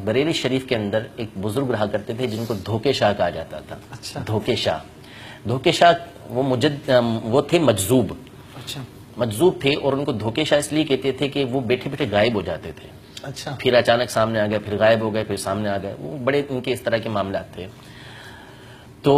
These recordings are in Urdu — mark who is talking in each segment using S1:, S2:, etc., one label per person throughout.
S1: بریلی شریف کے اندر ایک بزرگ رہا کرتے تھے جن کو دھوکے شاہ کہا جاتا تھا. دھوکے شاہ وہ تھے مجذوب. مجذوب تھے اور ان کو دھوکے شاہ اس لیے کہتے تھے کہ وہ بیٹھے بیٹھے غائب ہو جاتے تھے. پھر اچانک سامنے آ گئے, پھر غائب ہو گئے, پھر سامنے آ گئے. وہ بڑے ان کے اس طرح کے معاملات تھے. تو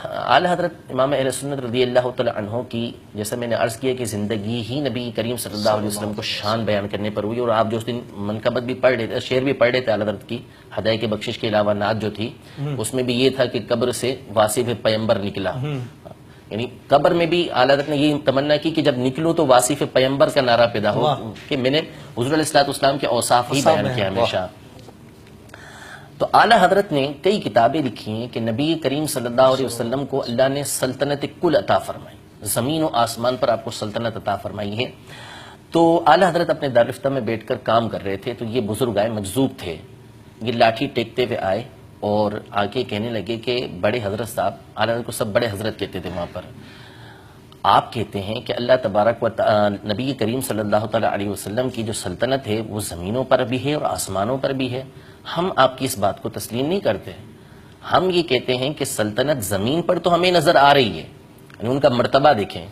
S1: اعلی حضرت امام اہل سنت رضی اللہ تعالی عنہ کی, جیسا میں نے عرض کیا کہ زندگی ہی نبی کریم صلی اللہ علیہ وسلم کو شان بیان کرنے پر ہوئی. اور آپ جو اس دن منقبت بھی پڑھ رہے تھے, شعر بھی پڑھ رہے تھے اعلی حضرت کی ہدایہ کے بخشش کے علاوہ نعت جو تھی اس میں بھی یہ تھا کہ قبر سے واصف پیمبر نکلا. یعنی قبر میں بھی اعلی حضرت نے یہ تمنا کی کہ جب نکلو تو واصف پیمبر کا نعرہ پیدا ہو, کہ میں نے حضور علیہ السلام کے اوصاف ہی بیان کیا ہمیشہ. تو اعلی حضرت نے کئی کتابیں لکھی ہیں کہ نبی کریم صلی اللہ علیہ وسلم کو اللہ نے سلطنت کل عطا فرمائی, زمین و آسمان پر آپ کو سلطنت عطا فرمائی ہے. تو اعلی حضرت اپنے دارالفتہ میں بیٹھ کر کام کر رہے تھے, تو یہ بزرگ آئے, مجذوب تھے, یہ لاٹھی ٹیکتے ہوئے آئے اور آ کے کہنے لگے کہ بڑے حضرت صاحب, اعلی حضرت کو سب بڑے حضرت کہتے تھے وہاں پر, آپ کہتے ہیں کہ اللہ تبارک و نبی کریم صلی اللہ تعالی علیہ وسلم کی جو سلطنت ہے وہ زمینوں پر بھی ہے اور آسمانوں پر بھی ہے. ہم آپ کی اس بات کو تسلیم نہیں کرتے. ہم یہ کہتے ہیں کہ سلطنت زمین پر تو ہمیں نظر آ رہی ہے, یعنی ان کا مرتبہ دیکھیں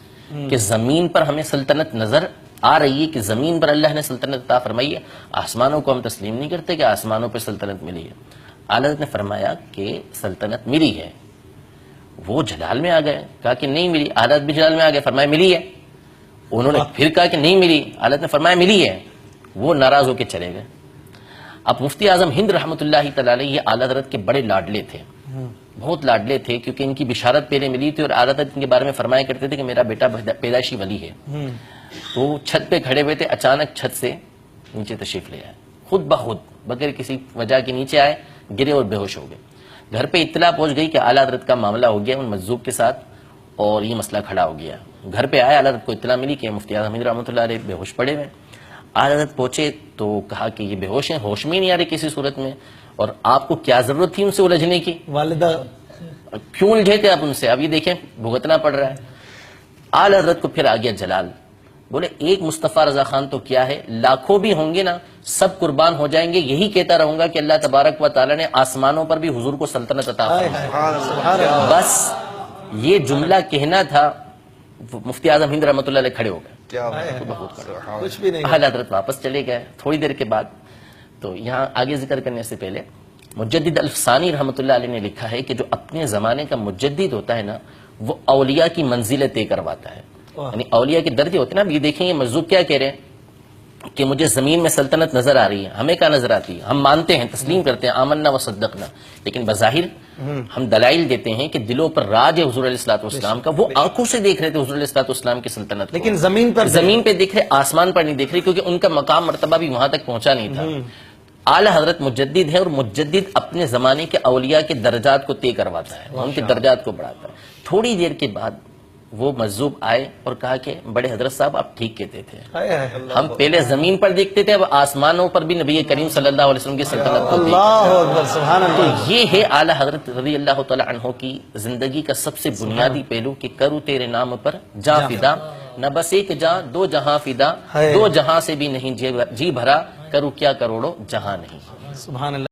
S1: کہ زمین پر ہمیں سلطنت نظر آ رہی ہے, کہ زمین پر اللہ نے سلطنت عطا فرمائی ہے. آسمانوں کو ہم تسلیم نہیں کرتے کہ آسمانوں پہ سلطنت ملی ہے. اعلی حضرت نے فرمایا کہ سلطنت ملی ہے. وہ جلال میں آ گئے, کہا کہ نہیں ملی. اعلی حضرت بھی جلال میں آ گئے, فرمایا ملی ہے. انہوں نے پھر کہا کہ نہیں ملی. اعلی حضرت نے فرمایا ملی ہے. وہ ناراض ہو کے چلے گئے. اب مفتی اعظم ہند رحمۃ اللہ تعالی علیہ یہ اعلی حضرت کے بڑے لاڈلے تھے, بہت لاڈلے تھے, کیونکہ ان کی بشارت پہلے ملی تھی اور اعلی حضرت ان کے بارے میں فرمایا کرتے تھے کہ میرا بیٹا پیدائشی ولی ہے. تو چھت پہ کھڑے ہوئے تھے, اچانک چھت سے نیچے تشریف لے آئے, خود بخود بغیر کسی وجہ کے نیچے آئے, گرے اور بے ہوش ہو گئے. گھر پہ اطلاع پہنچ گئی کہ اعلی حضرت کا معاملہ ہو گیا ان مجذوب کے ساتھ اور یہ مسئلہ کھڑا ہو گیا. گھر پہ آئے, اعلی حضرت کو اطلاع ملی کہ مفتی اعظم ہند رحمۃ اللہ علیہ بے ہوش پڑے ہوئے. اعلی حضرت پہنچے تو کہا کہ یہ بے ہوش ہیں, ہوش میں نہیں آ رہے کسی صورت میں, اور آپ کو کیا ضرورت تھی ان سے الجھنے کی,
S2: والدہ
S1: کیوں الجھے تھے آپ ان سے, اب یہ دیکھیں بھگتنا پڑ رہا ہے. اعلی حضرت کو پھر آ گیا جلال, بولے ایک مصطفیٰ رضا خان تو کیا ہے, لاکھوں بھی ہوں گے نا سب قربان ہو جائیں گے. یہی کہتا رہوں گا کہ اللہ تبارک و تعالیٰ نے آسمانوں پر بھی حضور کو سلطنت عطا فرمائی. بس یہ جملہ کہنا تھا, مفتی اعظم ہند رحمۃ اللہ علیہ کھڑے ہو گئے,
S2: کچھ بھی نہیں.
S1: اعلی حضرت واپس چلے گئے تھوڑی دیر کے بعد. تو یہاں آگے ذکر کرنے سے پہلے مجدد الفسانی رحمۃ اللہ علیہ نے لکھا ہے کہ جو اپنے زمانے کا مجدد ہوتا ہے نا وہ اولیاء کی منزلیں طے کرواتا ہے, یعنی اولیاء کے درجے ہوتے ہیں نا. یہ دیکھیں یہ مجذوب کیا کہہ رہے ہیں کہ مجھے زمین میں سلطنت نظر آ رہی ہے. ہمیں کیا نظر آتی ہے, ہم مانتے ہیں, تسلیم کرتے ہیں, آمنا و صدقنا, لیکن بظاہر ہم دلائل دیتے ہیں کہ دلوں پر راج ہے حضور علیہ الصلوۃ والسلام کا. وہ آنکھوں سے دیکھ رہے تھے حضور علیہ الصلوۃ والسلام کی سلطنت,
S2: لیکن زمین
S1: پہ دیکھ رہے, آسمان پر نہیں دیکھ رہے, کیونکہ ان کا مقام مرتبہ بھی وہاں تک پہنچا نہیں تھا. اعلی حضرت مجدد ہے اور مجدد اپنے زمانے کے اولیاء کے درجات کو طے کرواتا ہے, ان کے درجات کو بڑھاتا ہے. تھوڑی دیر کے بعد وہ مجذوب آئے اور کہا کہ بڑے حضرت صاحب آپ ٹھیک کہتے تھے, ہم پہلے زمین پر دیکھتے تھے, اب آسمانوں پر بھی نبی کریم صلی اللہ علیہ وسلم کی سلطنت کو دیکھتے.
S2: اللہ اکبر, سبحان اللہ.
S1: تو یہ ہے اعلی حضرت رضی اللہ تعالی عنہ کی زندگی کا سب سے بنیادی پہلو کہ کروں تیرے نام پر جاں فدا, نہ بس ایک جاں دو جہاں فدا, دو جہاں سے بھی نہیں جی بھرا, کروں کیا کروڑوں جہاں نہیں.
S2: سبحان اللہ.